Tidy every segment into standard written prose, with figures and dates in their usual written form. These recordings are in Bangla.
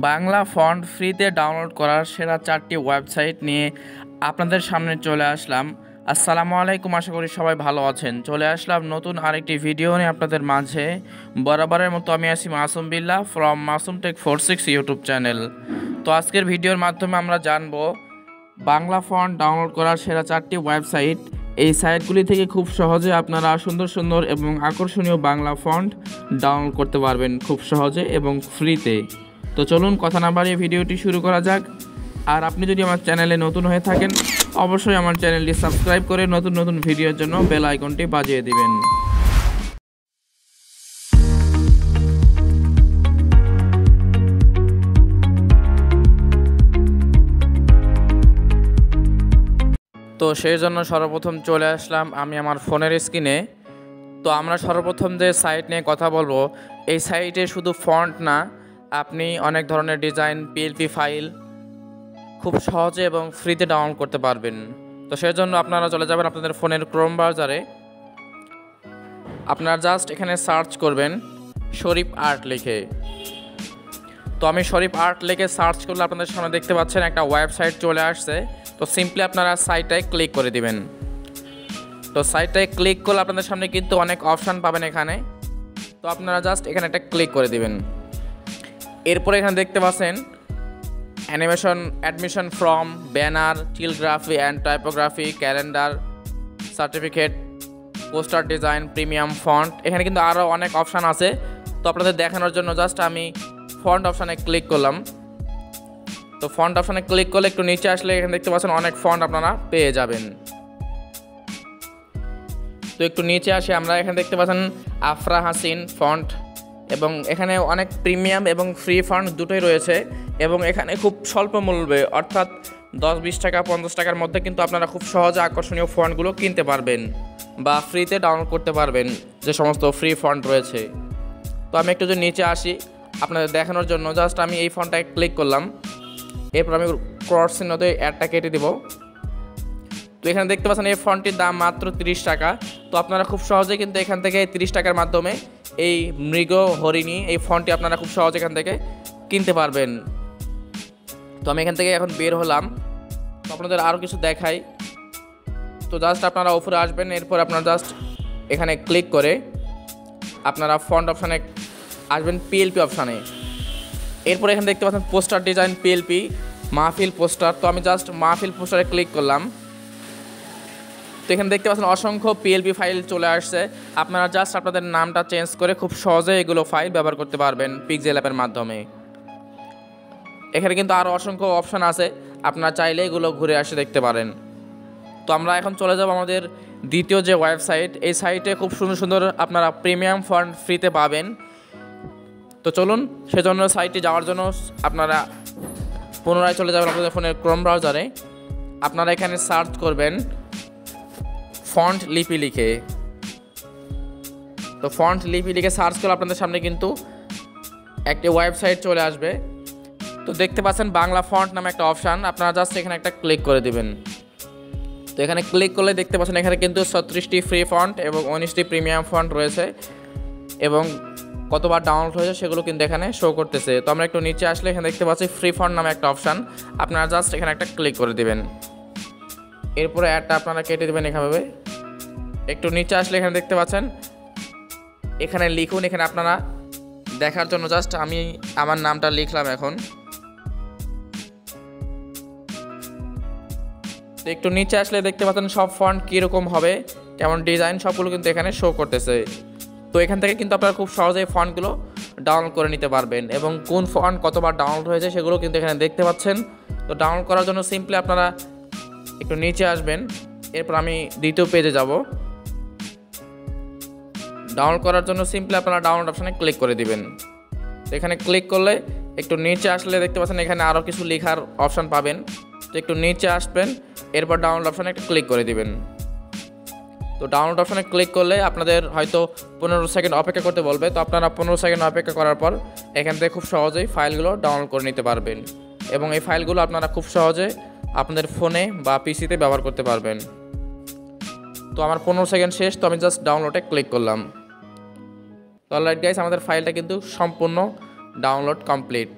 বাংলা ফন্ট ফ্রিতে ডাউনলোড করার সেরা 4টি ওয়েবসাইট নিয়ে আপনাদের সামনে চলে আসলাম। আসসালামু আলাইকুম, আশা করি সবাই ভালো আছেন। চলে আসলাম নতুন আরেকটি ভিডিও নিয়ে আপনাদের মাঝে। বরাবরের মতো আমি আছি Masum Billah from Masum tech 46 YouTube channel. তো আজকের ভিডিওর মাধ্যমে আমরা জানবো বাংলা ফন্ট ডাউনলোড করার সেরা 4টি ওয়েবসাইট। এই সাইটগুলি থেকে খুব সহজে আপনারা সুন্দর সুন্দর এবং আকর্ষণীয় বাংলা ফন্ট ডাউনলোড করতে পারবেন খুব সহজে এবং ফ্রিতে। তো চলুন কথা না বাড়িয়ে ভিডিওটি শুরু করা যাক। আর আপনি যদি আমার চ্যানেলে নতুন হয়ে থাকেন অবশ্যই আমার চ্যানেলটি সাবস্ক্রাইব করে নতুন নতুন ভিডিওর জন্য বেল আইকনটি বাজিয়ে দিবেন। তো সেই জন্য সর্বপ্রথম চলে আসলাম আমি আমার ফোনের স্ক্রিনে। তো আমরা সর্বপ্রথম যে সাইট নিয়ে কথা বলবো, এই সাইটে শুধু ফন্ট না, আপনি অনেক ধরনের ডিজাইন পিএলপি ফাইল খুব সহজে এবং ফ্রিতে ডাউনলোড করতে পারবেন। তো সেই জন্য আপনারা চলে যাবেন আপনাদের ফোনের ক্রোম ব্রাউজারে। আপনারা জাস্ট এখানে সার্চ করবেন শরীফ আর্ট লিখে। তো আমি শরীফ আর্ট লিখে সার্চ করলে আপনাদের সামনে দেখতে পাচ্ছেন একটা ওয়েবসাইট চলে আসছে। তো সিম্পলি আপনারা সাইটটায় ক্লিক করে দিবেন। তো সাইটটায় ক্লিক করলে আপনাদের সামনে কিন্তু অনেক অপশান পাবেন এখানে। তো আপনারা জাস্ট এখানে একটা ক্লিক করে দিবেন। এরপরে এখানে দেখতে পাচ্ছেন অ্যানিমেশন, অ্যাডমিশন ফর্ম, ব্যানার, টিলগ্রাফি and typography, calendar, certificate, poster design, premium font. এখানে কিন্তু আরও অনেক অপশান আছে। তো আপনাদের দেখানোর জন্য জাস্ট আমি ফন্ট অপশানে ক্লিক করলাম। তো ফন্ট অপশানে ক্লিক করলে একটু নিচে আসলে এখানে দেখতে পাচ্ছেন অনেক ফন্ট আপনারা পেয়ে যাবেন। তো একটু নিচে আসে আমরা এখানে দেখতে পাচ্ছেন আফরা হাসিন ফন্ট, এবং এখানে অনেক প্রিমিয়াম এবং ফ্রি ফন্ট দুটোই রয়েছে। এবং এখানে খুব স্বল্প মূল্যে, অর্থাৎ 10-20 টাকা 50 টাকার মধ্যে কিন্তু আপনারা খুব সহজে আকর্ষণীয় ফন্টগুলো কিনতে পারবেন বা ফ্রিতে ডাউনলোড করতে পারবেন যে সমস্ত ফ্রি ফন্ট রয়েছে। তো আমি একটু যদি নিচে আসি আপনাদের দেখানোর জন্য জাস্ট আমি এই ফন্টটায় ক্লিক করলাম। এরপর আমি ক্রস চিহ্নতে অ্যাডটা কেটে দেবো। তো এখানে দেখতে পাচ্ছেন এই ফন্টটির দাম মাত্র 30 টাকা। তো আপনারা খুব সহজে কিন্তু এখান থেকে 30 টাকার মাধ্যমে এই মৃগ হরিণী এই ফন্টটি আপনারা খুব সহজে এখান থেকে কিনতে পারবেন। তো আমি এখান থেকে এখন বের হলাম। তো আপনাদের আরও কিছু দেখাই। তো জাস্ট আপনারা উপরে আসবেন, এরপর আপনারা জাস্ট এখানে ক্লিক করে আপনারা ফন্ট অপশানে আসবেন, পিএলপি অপশানে। এরপর এখানে দেখতে পাচ্ছেন পোস্টার ডিজাইন পিএলপি, মাহফিল পোস্টার। তো আমি জাস্ট মাহফিল পোস্টারে ক্লিক করলাম। তো এখানে দেখতে পাচ্ছেন অসংখ্য পিএলপি ফাইল চলে আসছে। আপনারা জাস্ট আপনাদের নামটা চেঞ্জ করে খুব সহজে এগুলো ফাইল ব্যবহার করতে পারবেন পিক্সেল অ্যাপের মাধ্যমে। এখানে কিন্তু আরও অসংখ্য অপশান আছে, আপনারা চাইলে এগুলো ঘুরে আসে দেখতে পারেন। তো আমরা এখন চলে যাব আমাদের দ্বিতীয় যে ওয়েবসাইট। এই সাইটে খুব সুন্দর সুন্দর আপনারা প্রিমিয়াম ফন্ট ফ্রিতে পাবেন। তো চলুন সেজন্য সাইটে যাওয়ার জন্য আপনারা পুনরায় চলে যাবেন আপনাদের ফোনের ক্রোম ব্রাউজারে। আপনারা এখানে সার্চ করবেন ফন্ট লিপি লিখে। তো ফন্ট লিপি লিখে সার্চ করলে আপনাদের সামনে কিন্তু একটি ওয়েবসাইট চলে আসবে। তো দেখতে পাচ্ছেন বাংলা ফন্ট নামে একটা অপশান, আপনারা জাস্ট এখানে একটা ক্লিক করে দিবেন। তো এখানে ক্লিক করলে দেখতে পাচ্ছেন এখানে কিন্তু 36টি ফ্রি ফন্ট এবং 19টি প্রিমিয়াম ফন্ট রয়েছে, এবং কতবার ডাউনলোড হয়েছে সেগুলো কিন্তু এখানে শো করতেছে। তো আমরা একটু নিচে আসলে এখানে দেখতে পাচ্ছি ফ্রি ফন্ট নামে একটা অপশান, আপনারা জাস্ট এখানে একটা ক্লিক করে দিবেন। এরপরে অ্যাডটা আপনারা কেটে দেবেন এভাবে। একটু নিচে আসলে এখানে দেখতে পাচ্ছেন এখানে লিখুন। এখানে আপনারা দেখার জন্য জাস্ট আমি আমার নামটা লিখলাম এখন। তো একটু নিচে আসলে দেখতে পাচ্ছেন সব ফন্ট কীরকম হবে, কেমন ডিজাইন, সবগুলো কিন্তু এখানে শো করতেছে। তো এখান থেকে কিন্তু আপনারা খুব সহজেই ফন্টগুলো ডাউনলোড করে নিতে পারবেন, এবং কোন ফন্ট কতবার ডাউনলোড হয়েছে সেগুলো কিন্তু এখানে দেখতে পাচ্ছেন। তো ডাউনলোড করার জন্য সিম্পলি আপনারা একটু নিচে আসবেন। এরপর আমি দ্বিতীয় পেজে যাব। ডাউনলোড করার জন্য সিম্পলি আপনারা ডাউনলোড অপশানে ক্লিক করে দিবেন। তো এখানে ক্লিক করলে একটু নিচে আসলে দেখতে পাচ্ছেন এখানে আরও কিছু লেখার অপশান পাবেন। তো একটু নিচে আসবেন, এরপর ডাউনলোড অপশানে একটা ক্লিক করে দিবেন। তো ডাউনলোড অপশানে ক্লিক করলে আপনাদের হয়তো 15 সেকেন্ড অপেক্ষা করতে বলবে। তো আপনারা 15 সেকেন্ড অপেক্ষা করার পর এখান থেকে খুব সহজেই ফাইলগুলো ডাউনলোড করে নিতে পারবেন, এবং এই ফাইলগুলো আপনারা খুব সহজে আপনাদের ফোনে বা পিসিতে ব্যবহার করতে পারবেন। তো আমার 15 সেকেন্ড শেষ। তো আমি জাস্ট ডাউনলোডে ক্লিক করলাম। তো অলরাইট গাইস, আমাদের ফাইলটা কিন্তু সম্পূর্ণ ডাউনলোড কমপ্লিট।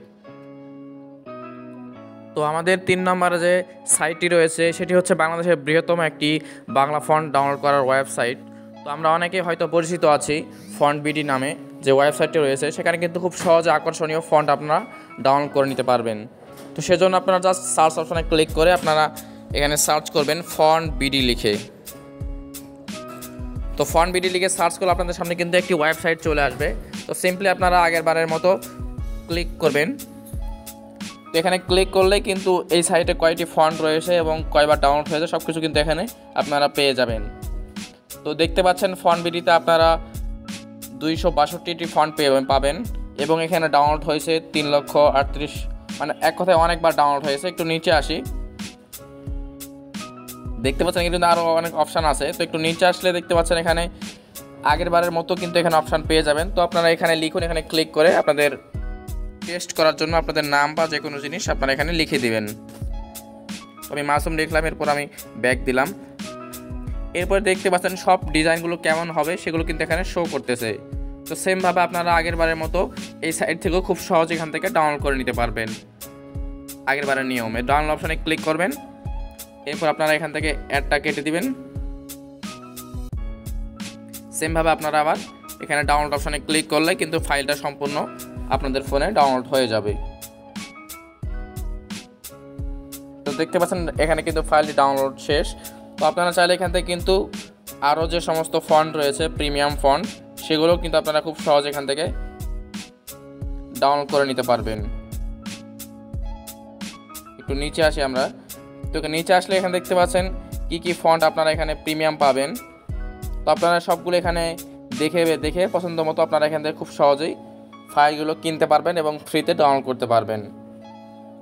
তো আমাদের 3 নম্বরে যে সাইটটি রয়েছে সেটি হচ্ছে বাংলাদেশের বৃহত্তম একটি বাংলা ফন্ট ডাউনলোড করার ওয়েবসাইট। তো আমরা অনেকেই হয়তো পরিচিত আছি ফন্ট বিডি নামে যে ওয়েবসাইটটি রয়েছে, সেখানে কিন্তু খুব সহজে আকর্ষণীয় ফন্ট আপনারা ডাউনলোড করে নিতে পারবেন। তো সেজন্য আপনারা জাস্ট সার্চ অপশনে ক্লিক করে আপনারা এখানে সার্চ করবেন ফন্ট বিডি লিখে। তো ফন্ট বিডি লিখে সার্চ করলে আপনাদের সামনে কিন্তু একটি ওয়েবসাইট চলে আসবে। তো সিম্পলি আপনারা আগের বারের মতো ক্লিক করবেন। তো এখানে ক্লিক করলে কিন্তু এই সাইটে কয়টি ফন্ট রয়েছে এবং কয়বার ডাউনলোড হয়েছে সব কিছু কিন্তু এখানে আপনারা পেয়ে যাবেন। তো দেখতে পাচ্ছেন ফন্ট বিডিতে আপনারা 262টি ফন্ট পাবেন এবং এখানে ডাউনলোড হয়েছে 3,38,000, মানে এক কথায় অনেকবার ডাউনলোড হয়েছে। একটু নিচে আসি, দেখতে পাচ্ছেন কিন্তু আরও অনেক অপশান আছে। তো একটু নিচে আসলে দেখতে পাচ্ছেন এখানে আগের বারের মতো কিন্তু এখানে অপশান পেয়ে যাবেন। তো আপনারা এখানে লিখুন, এখানে ক্লিক করে আপনাদের টেস্ট করার জন্য আপনাদের নাম বা যে কোনো জিনিস আপনারা এখানে লিখে দিবেন। আমি মাসুম লিখলাম, এরপর আমি ব্যাক দিলাম। এরপর দেখতে পাচ্ছেন সব ডিজাইনগুলো কেমন হবে সেগুলো কিন্তু এখানে শো করতেছে। তো সেমভাবে আপনারা আগের বারের মতো এই সাইট থেকেও খুব সহজ এখান থেকে ডাউনলোড করে নিতে পারবেন। আগের বারের নিয়মে ডাউনলোড অপশানে ক্লিক করবেন, এরপর আপনারা এখান থেকে অ্যাডটা কেটে দিবেন। সেমভাবে আপনারা আবার এখানে ডাউনলোড অপশানে ক্লিক করলে কিন্তু ফাইলটা সম্পূর্ণ আপনাদের ফোনে ডাউনলোড হয়ে যাবে। তো দেখতে পাচ্ছেন এখানে কিন্তু ফাইলটি ডাউনলোড শেষ। তো আপনারা চাইলে এখান থেকে কিন্তু আরও যে সমস্ত ফন্ট রয়েছে প্রিমিয়াম ফন্ট সেগুলো কিন্তু আপনারা খুব সহজ এখান থেকে ডাউনলোড করে নিতে পারবেন। একটু নিচে আসি আমরা। তো নিচে আসলে এখানে দেখতে পাচ্ছেন কি ফন্ট আপনারা এখানে প্রিমিয়াম পাবেন। তো আপনারা সবগুলো এখানে দেখে পছন্দ মতো আপনারা এখান থেকে খুব সহজেই ফাইলগুলো কিনতে পারবেন এবং ফ্রিতে ডাউনলোড করতে পারবেন।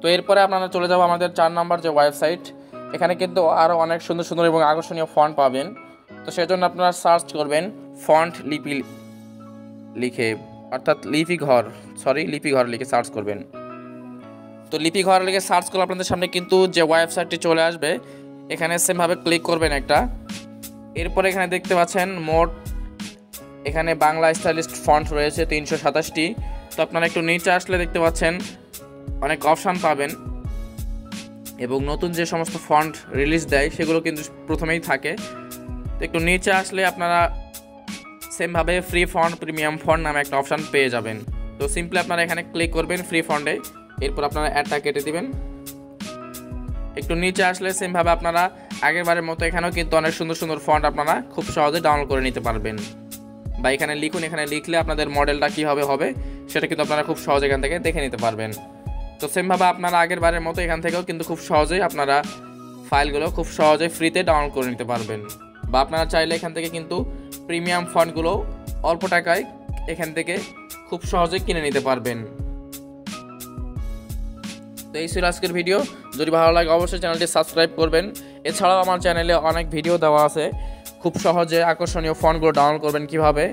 তো এরপরে আপনারা চলে যাব আমাদের 4 নম্বর যে ওয়েবসাইট। এখানে কিন্তু আরও অনেক সুন্দর সুন্দর এবং আকর্ষণীয় ফন্ট পাবেন। তো সেজন্য আপনারা সার্চ করবেন ফন্ট লিপি লিখে, অর্থাৎ লিপি ঘর লিখে সার্চ করবেন। তো লিপি ঘর লিখে সার্চ করলে আপনাদের সামনে কিন্তু যে ওয়েবসাইটটি চলে আসবে, এখানে সেমভাবে ক্লিক করবেন একটা। এরপরে এখানে দেখতে পাচ্ছেন মোট এখানে বাংলা স্টাইলিশ ফন্ট রয়েছে 327টি। তো আপনারা একটু নিচে আসলে দেখতে পাচ্ছেন অনেক অপশান পাবেন এবং নতুন যে সমস্ত ফন্ট রিলিজ দেয় সেগুলো কিন্তু প্রথমেই থাকে। তো একটু নিচে আসলে আপনারা সেমভাবে ফ্রি ফন্ট প্রিমিয়াম ফন্ট নামে একটা অপশান পেয়ে যাবেন। তো সিম্পলি আপনারা এখানে ক্লিক করবেন ফ্রি ফন্টে, এরপর আপনারা অ্যাডটা কেটে দিবেন। একটু নিচে আসলে সেমভাবে আপনারা আগের বারের মতো এখানেও কিন্তু অনেক সুন্দর সুন্দর ফন্ট আপনারা খুব সহজে ডাউনলোড করে নিতে পারবেন। বা এখানে লিখুন, এখানে লিখলে আপনাদের মডেলটা কীভাবে হবে সেটা কিন্তু আপনারা খুব সহজে এখান থেকে দেখে নিতে পারবেন। তো সেমভাবে আপনারা আগের বারের মতো এখান থেকেও কিন্তু খুব সহজেই আপনারা ফাইলগুলো খুব সহজে ফ্রিতে ডাউনলোড করে নিতে পারবেন। বা আপনারা চাইলে এখান থেকে কিন্তু প্রিমিয়াম ফন্টগুলো অল্প টাকায় এখান থেকে খুব সহজে কিনে নিতে পারবেন। তো এই ছিল আজকের ভিডিও। যদি ভালো লাগে অবশ্যই চ্যানেলটি সাবস্ক্রাইব করবেন। এছাড়াও আমার চ্যানেলে অনেক ভিডিও দেওয়া আছে, খুব সহজে আকর্ষণীয় ফন্টগুলো ডাউনলোড করবেন কিভাবে